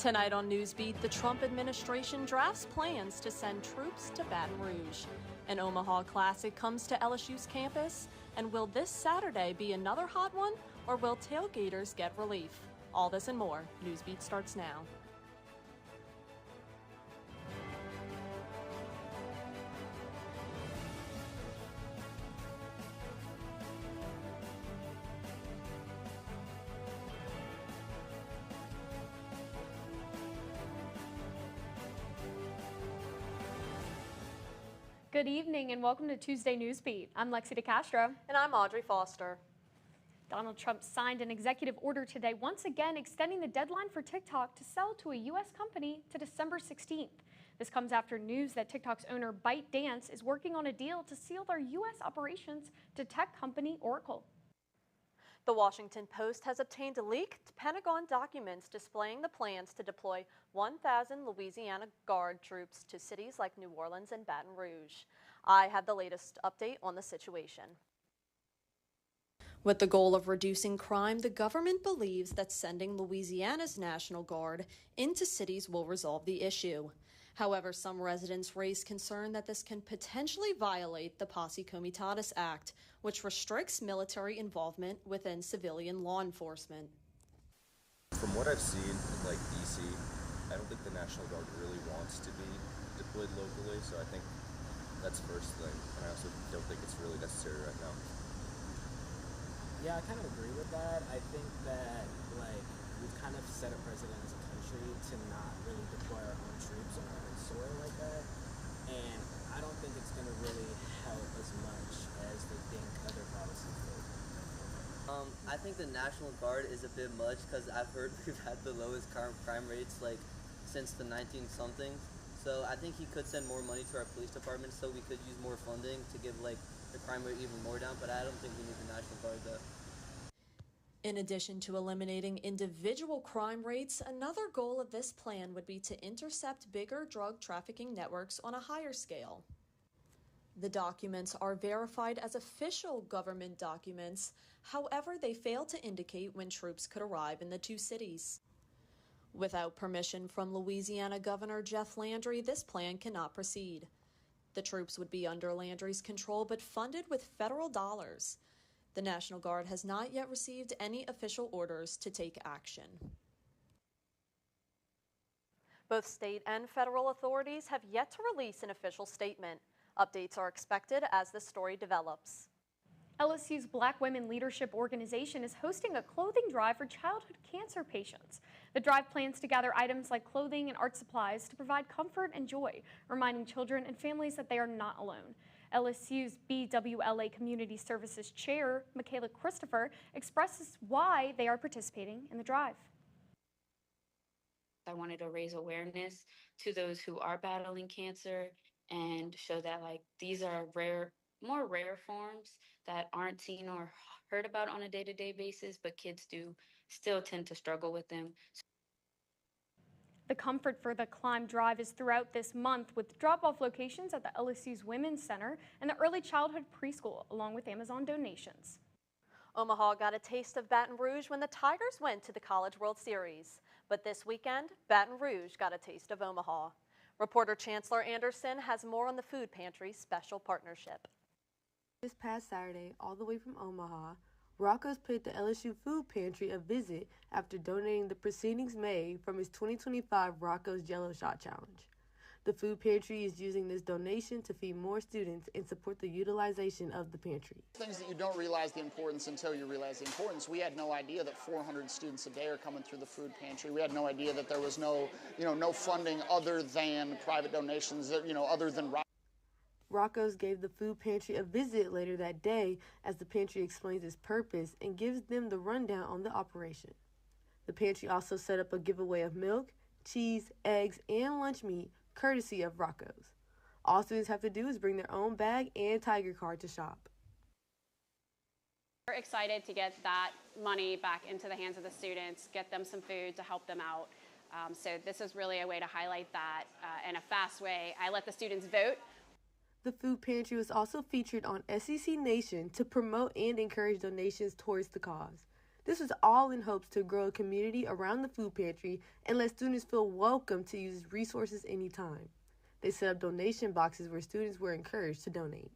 Tonight on Newsbeat, the Trump administration drafts plans to send troops to Baton Rouge. An Omaha Classic comes to LSU's campus, and will this Saturday be another hot one, or will tailgaters get relief? All this and more. Newsbeat starts now. Good evening and welcome to Tuesday Newsbeat. I'm Lexi DeCastro. And I'm Audrey Foster. Donald Trump signed an executive order today, once again extending the deadline for TikTok to sell to a U.S. company to December 16th. This comes after news that TikTok's owner ByteDance is working on a deal to seal their U.S. operations to tech company Oracle. The Washington Post has obtained leaked Pentagon documents displaying the plans to deploy 1,000 Louisiana Guard troops to cities like New Orleans and Baton Rouge. I have the latest update on the situation. With the goal of reducing crime, the government believes that sending Louisiana's National Guard into cities will resolve the issue. However, some residents raise concern that this can potentially violate the Posse Comitatus Act, which restricts military involvement within civilian law enforcement. From what I've seen, like DC, I don't think the National Guard really wants to be deployed locally, so I think that's the first thing, and I also don't think it's really necessary right now. Yeah, I kind of agree with that. I think that, we've kind of set a precedent as a country to not really deploy our own troops on our own soil like that. And I don't think it's going to really help as much as they think other policies will. I think the National Guard is a bit much because I've heard we've had the lowest crime rates since the 19-somethings. So I think he could send more money to our police department so we could use more funding to give the crime rate even more down, but I don't think we need the National Guard though. In addition to eliminating individual crime rates, another goal of this plan would be to intercept bigger drug trafficking networks on a higher scale. The documents are verified as official government documents. However, they fail to indicate when troops could arrive in the two cities. Without permission from Louisiana Governor Jeff Landry, this plan cannot proceed. The troops would be under Landry's control but funded with federal dollars. The National Guard has not yet received any official orders to take action. Both state and federal authorities have yet to release an official statement. Updates are expected as the story develops. LSU's Black Women Leadership Organization is hosting a clothing drive for childhood cancer patients. The drive plans to gather items like clothing and art supplies to provide comfort and joy, reminding children and families that they are not alone. LSU's BWLA Community Services Chair, Michaela Christopher, expresses why they are participating in the drive. I wanted to raise awareness to those who are battling cancer and show that these are more rare forms that aren't seen or heard about on a day-to-day basis, but kids do still tend to struggle with them. The Comfort for the Climb drive is throughout this month with drop-off locations at the LSU's Women's Center and the Early Childhood Preschool, along with Amazon donations. Omaha got a taste of Baton Rouge when the Tigers went to the College World Series. But this weekend, Baton Rouge got a taste of Omaha. Reporter Chancellor Anderson has more on the food pantry's special partnership. This past Saturday, all the way from Omaha, Rocco's paid the LSU Food Pantry a visit after donating the proceedings made from his 2025 Rocco's Jello Shot Challenge. The food pantry is using this donation to feed more students and support the utilization of the pantry. Things that you don't realize the importance until you realize the importance. We had no idea that 400 students a day are coming through the food pantry. We had no idea that there was no funding other than private donations, other than Rocco's gave the food pantry a visit later that day as the pantry explains its purpose and gives them the rundown on the operation. The pantry also set up a giveaway of milk, cheese, eggs, and lunch meat courtesy of Rocco's. All students have to do is bring their own bag and Tiger card to shop. We're excited to get that money back into the hands of the students, get them some food to help them out. So this is really a way to highlight that in a fast way. I let the students vote. The food pantry was also featured on SEC Nation to promote and encourage donations towards the cause. This is all in hopes to grow a community around the food pantry and let students feel welcome to use resources anytime. They set up donation boxes where students were encouraged to donate.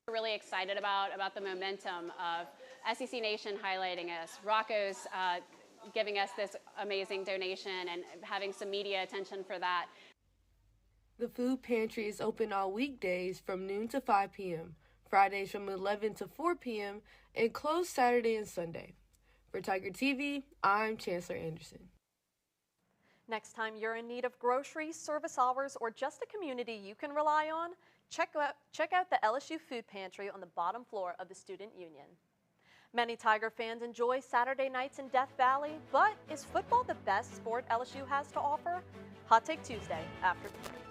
We're really excited about the momentum of SEC Nation highlighting us, Rocco's giving us this amazing donation and having some media attention for that. The food pantry is open all weekdays from noon to 5 p.m., Fridays from 11 to 4 p.m., and closed Saturday and Sunday. For Tiger TV, I'm Chancellor Anderson. Next time you're in need of groceries, service hours, or just a community you can rely on, check out the LSU Food Pantry on the bottom floor of the Student Union. Many Tiger fans enjoy Saturday nights in Death Valley, but is football the best sport LSU has to offer? Hot Take Tuesday after the break.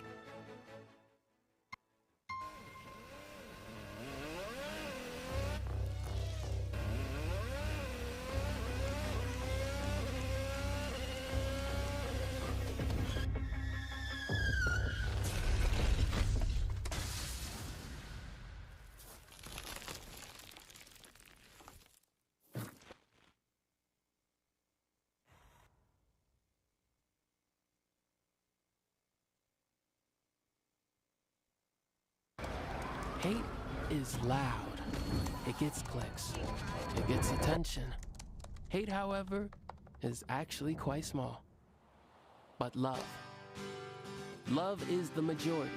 Hate is loud. It gets clicks. It gets attention. Hate, however, is actually quite small. But love. Love is the majority.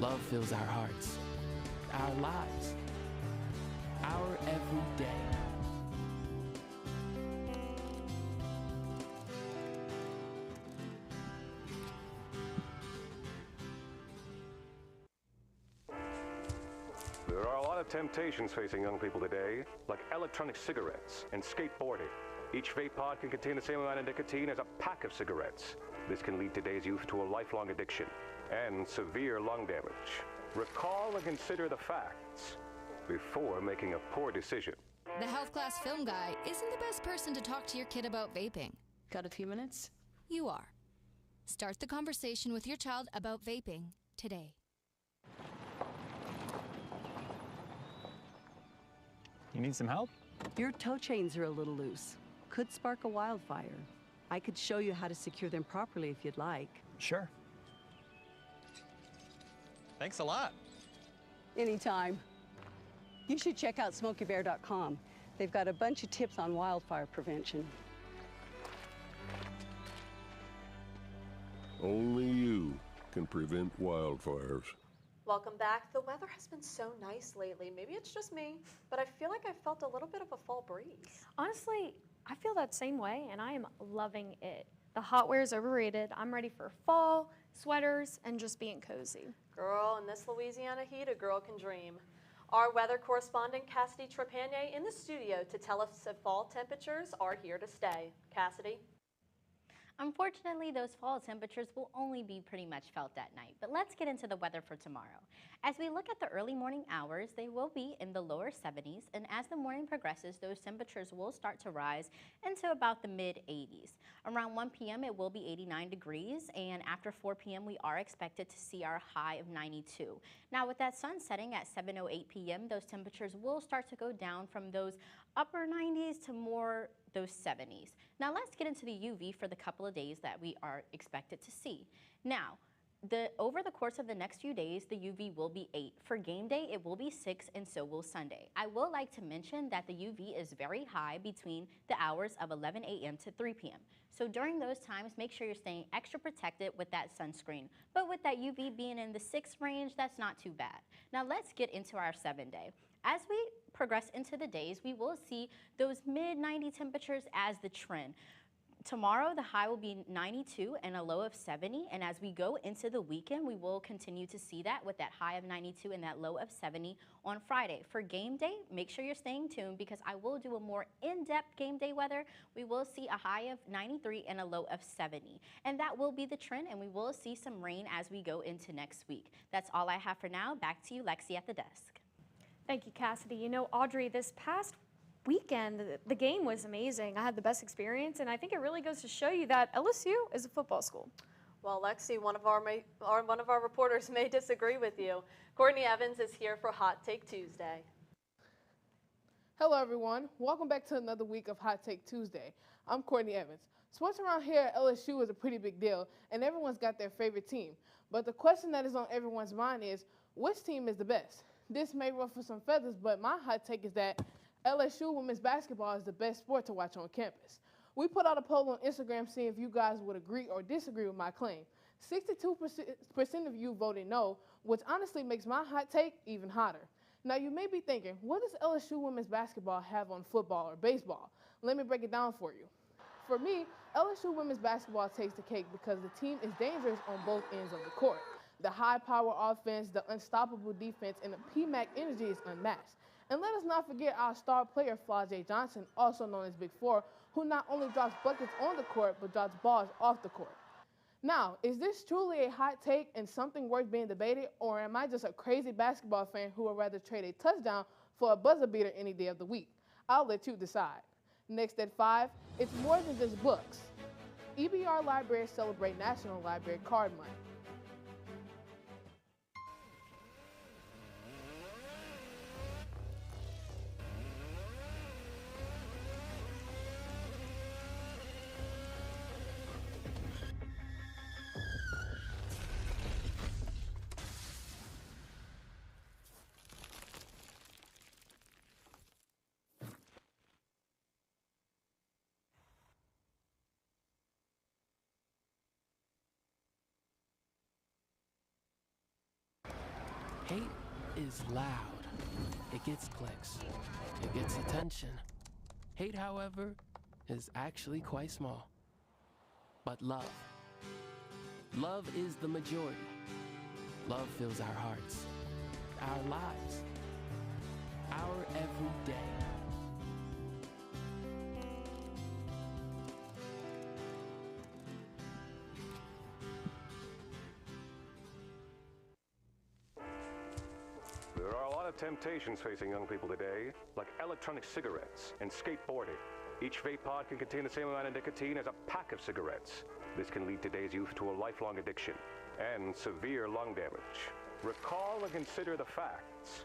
Love fills our hearts, our lives, our everyday. There are a lot of temptations facing young people today, like electronic cigarettes and skateboarding. Each vape pod can contain the same amount of nicotine as a pack of cigarettes. This can lead today's youth to a lifelong addiction and severe lung damage. Recall and consider the facts before making a poor decision. The health class film guy isn't the best person to talk to your kid about vaping. Got a few minutes? You are. Start the conversation with your child about vaping today. You need some help? Your tow chains are a little loose. Could spark a wildfire. I could show you how to secure them properly if you'd like. Sure. Thanks a lot. Anytime. You should check out SmokeyBear.com. They've got a bunch of tips on wildfire prevention. Only you can prevent wildfires. Welcome back. The weather has been so nice lately. Maybe it's just me, but I feel like I felt a little bit of a fall breeze. Honestly, I feel that same way, and I am loving it. The hot wear is overrated. I'm ready for fall, sweaters, and just being cozy. Girl, in this Louisiana heat, a girl can dream. Our weather correspondent, Cassidy Trepanier, in the studio to tell us if fall temperatures are here to stay. Cassidy? Unfortunately, those fall temperatures will only be pretty much felt that night, but let's get into the weather for tomorrow. As we look at the early morning hours, they will be in the lower 70s, and as the morning progresses, those temperatures will start to rise into about the mid-80s. Around 1 p.m., it will be 89 degrees, and after 4 p.m., we are expected to see our high of 92. Now, with that sun setting at 7:08 p.m., those temperatures will start to go down from those upper 90s to more those 70s. Now let's get into the UV for the couple of days that we are expected to see. Now, over the course of the next few days, the UV will be 8. For game day, it will be 6, and so will Sunday. I will like to mention that the UV is very high between the hours of 11 a.m. to 3 p.m. So during those times, make sure you're staying extra protected with that sunscreen. But with that UV being in the 6 range, that's not too bad. Now let's get into our 7-day. As we progress into the days, we will see those mid-90 temperatures as the trend. Tomorrow, the high will be 92 and a low of 70, and as we go into the weekend, we will continue to see that with that high of 92 and that low of 70 on Friday. For game day, make sure you're staying tuned because I will do a more in-depth game day weather. We will see a high of 93 and a low of 70, and that will be the trend, and we will see some rain as we go into next week. That's all I have for now. Back to you, Lexi, at the desk. Thank you, Cassidy. You know, Audrey, this past weekend, the game was amazing. I had the best experience, and I think it really goes to show you that LSU is a football school. Well, Lexi, one of our reporters may disagree with you. Courtney Evans is here for Hot Take Tuesday. Hello everyone, welcome back to another week of Hot Take Tuesday. I'm Courtney Evans. Sports around here at LSU is a pretty big deal and everyone's got their favorite team. But the question that is on everyone's mind is, which team is the best? This may ruffle some feathers, but my hot take is that LSU women's basketball is the best sport to watch on campus. We put out a poll on Instagram seeing if you guys would agree or disagree with my claim. 62% of you voted no, which honestly makes my hot take even hotter. Now you may be thinking, what does LSU women's basketball have on football or baseball? Let me break it down for you. For me, LSU women's basketball takes the cake because the team is dangerous on both ends of the court. The high-power offense, the unstoppable defense, and the PMAC energy is unmatched. And let us not forget our star player, Flau'jae Johnson, also known as Big Four, who not only drops buckets on the court, but drops balls off the court. Now, is this truly a hot take and something worth being debated, or am I just a crazy basketball fan who would rather trade a touchdown for a buzzer beater any day of the week? I'll let you decide. Next at 5, it's more than just books. EBR libraries celebrate National Library Card Month. Hate is loud. It gets clicks. It gets attention. Hate, however, is actually quite small. But love. Love is the majority. Love fills our hearts, our lives, our everyday. There are a lot of temptations facing young people today, like electronic cigarettes and skateboarding. Each vape pod can contain the same amount of nicotine as a pack of cigarettes. This can lead today's youth to a lifelong addiction and severe lung damage. Recall and consider the facts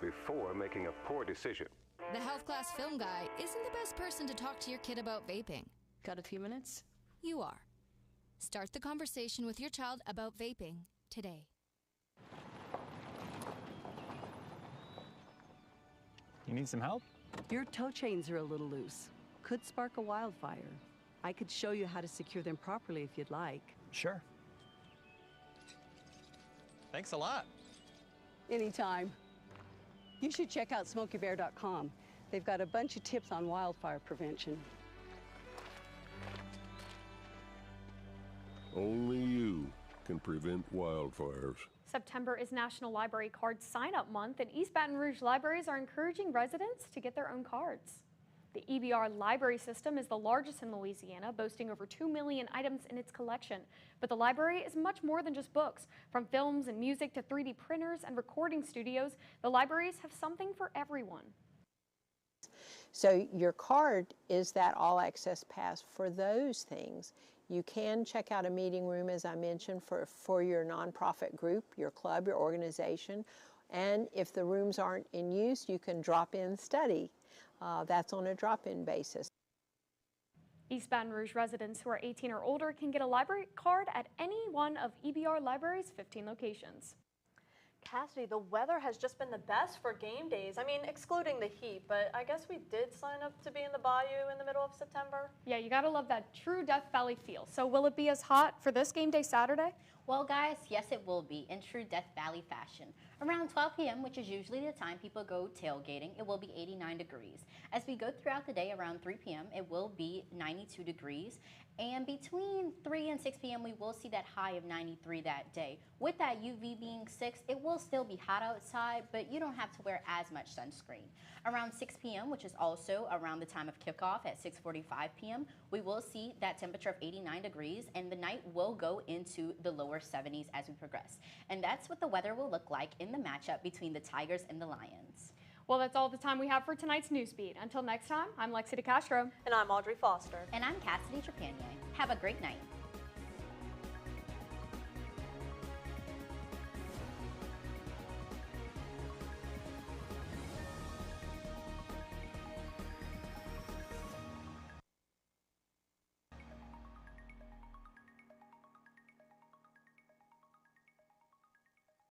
before making a poor decision. The health class film guy isn't the best person to talk to your kid about vaping. Got a few minutes? You are. Start the conversation with your child about vaping today. You need some help? Your toe chains are a little loose. Could spark a wildfire. I could show you how to secure them properly if you'd like. Sure. Thanks a lot. Anytime. You should check out SmokeyBear.com. They've got a bunch of tips on wildfire prevention. Only you can prevent wildfires. September is National Library Card Sign-Up Month, and East Baton Rouge libraries are encouraging residents to get their own cards. The EBR library system is the largest in Louisiana, boasting over 2 million items in its collection. But the library is much more than just books. From films and music to 3D printers and recording studios, the libraries have something for everyone. So your card is that all-access pass for those things. You can check out a meeting room, as I mentioned, for your nonprofit group, your club, your organization. And if the rooms aren't in use, you can drop in study. That's on a drop-in basis. East Baton Rouge residents who are 18 or older can get a library card at any one of EBR Library's 15 locations. Cassidy, the weather has just been the best for game days. I mean, excluding the heat, but I guess we did sign up to be in the bayou in the middle of September. Yeah, you gotta love that true Death Valley feel. So will it be as hot for this game day Saturday? Well, guys, yes, it will be in true Death Valley fashion. Around 12 p.m., which is usually the time people go tailgating, it will be 89 degrees. As we go throughout the day, around 3 p.m., it will be 92 degrees. And between 3 and 6 p.m., we will see that high of 93 that day. With that UV being 6, it will still be hot outside, but you don't have to wear as much sunscreen. Around 6 p.m., which is also around the time of kickoff at 6:45 p.m., we will see that temperature of 89 degrees, and the night will go into the lower 70s as we progress. And that's what the weather will look like in the matchup between the Tigers and the Lions. Well, that's all the time we have for tonight's Newsbeat. Until next time, I'm Lexi DeCastro. And I'm Audrey Foster. And I'm Cassidy Trepanier. Have a great night.